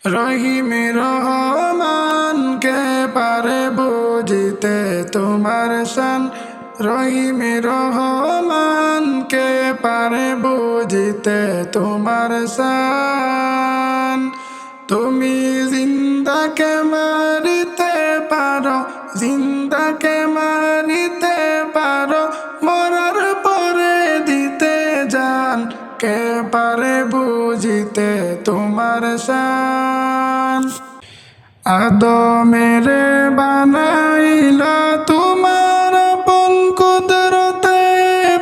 রহিম রহমান কে পারে বুঝিতে তোমার শান। রহিম রহমান কে পারে বুঝিতে তোমার শান। তুমি জিন্দাকে মারিতে পারো, জিন্দাকে মারিতে পারো, মরার পরে দিতে জান। কে পারে বুঝিতে তোমার শান। আদমেরে বানাইলা তোমার আপন কুদরতে,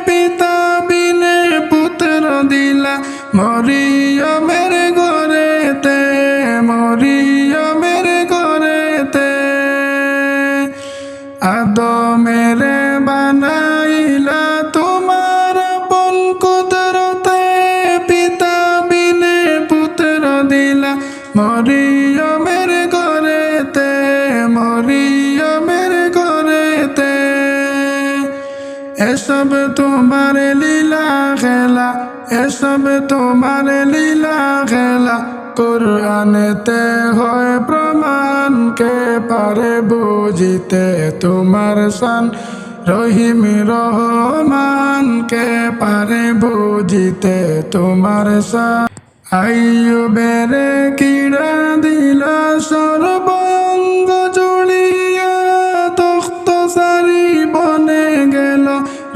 পিতা বিনে পুত্র দিলা মরিয়মের ঘরেতে, মরিয়মের ঘরেতে। আদমেরে বানাইলা তোমার আপন কুদরতে, পিতা বিনে পুত্র দিলা মরিয়মের ঘরেতে, মরিয়মের ঘরেতে। এসব তোমার লীলা খেলা, এসব তোমার লীলা খেলা, কুরআনেতে হয় প্রমাণ। কে পারে বুঝিতে তোমার শান। রহিম রহমান কে পারে বুঝিতে তোমার শান। আইয়ুবেরে কিড়া দিলা সর্বঙ্গ জুড়িয়া, তখ্ত সারি বনে গেল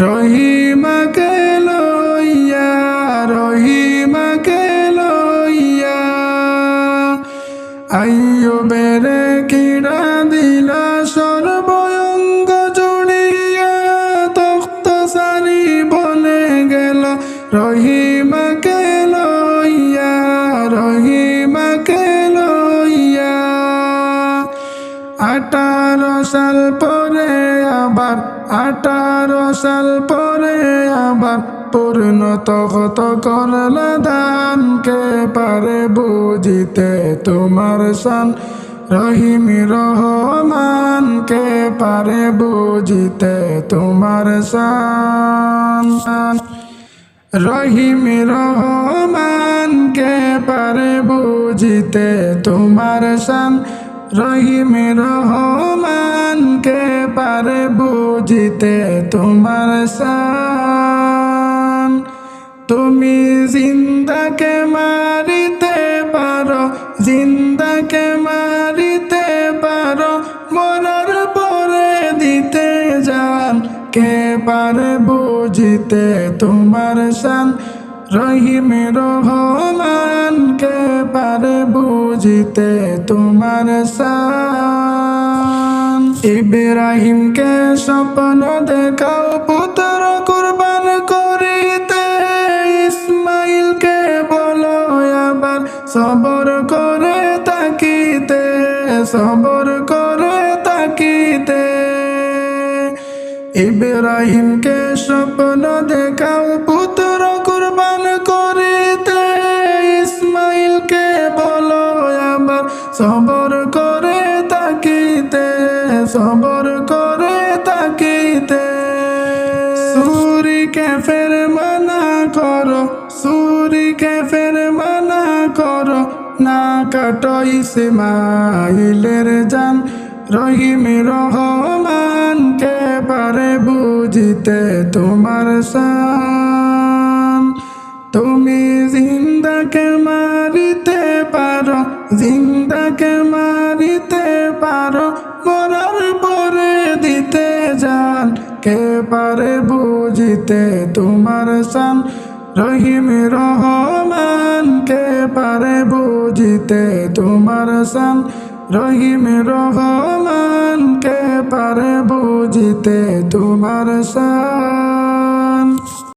রহিমাকে লইয়া, রহিমাকে লইয়া। আইয়ুবেরে কিড়া দিলা সর্বঙ্গ জুড়িয়া, তখ্ত সারি বনে গেল রহিমাকে লইয়া, রহিমাকে লইয়া। 18 সাল পরে আবার, 18 সাল পরে আবার পূর্ণ তখত করলা দান। কে পারে বুঝিতে তোমার শান। রহিম রহমান কে পারে বুঝিতে তোমার শান। রহিম রহমান কে পারে বুঝিতে তোমার শান। রহিম রহমান কে পারে বুঝিতে তোমার শান। তুমি জিন্দাকে মারিতে পারো, জিন্দাকে মারিতে পারো, মরার পরে দিতে জান। কে পারে বুঝিতে তোমার শান। রহিম রহমান কে পারে বুঝিতে তোমার শান। ইব্রাহিমকে স্বপ্ন দেখাও পুত্র কুরবান করিতে, ইসমাইলকে বলো আবার সবর করে তাকিতে, সবর করে তাকিতে। ইব্রাহিমকে স্বপ্ন দেখাও পুত্র কুরবান করিতে, ইসমাইলকে বলো আবার সবর করে তাকিতে, সবর করে তাকিতে। সূরীকে ফের মানা করো, সূরীকে ফের মানা করো, না কাটো ইসমাইলের জান। রহিম রহমান কে পারে বুঝিতে তোমার শান। তুমি জিন্দাকে মারিতে পারো, জিন্দাকে মারিতে পারো, মরার পরে দিতে জান। কে পারে বুঝিতে তোমার শান। রহিম রহমান কে পারে বুঝিতে তোমার শান। রহিম রহমান কে পারে বুঝিতে তোমার শান।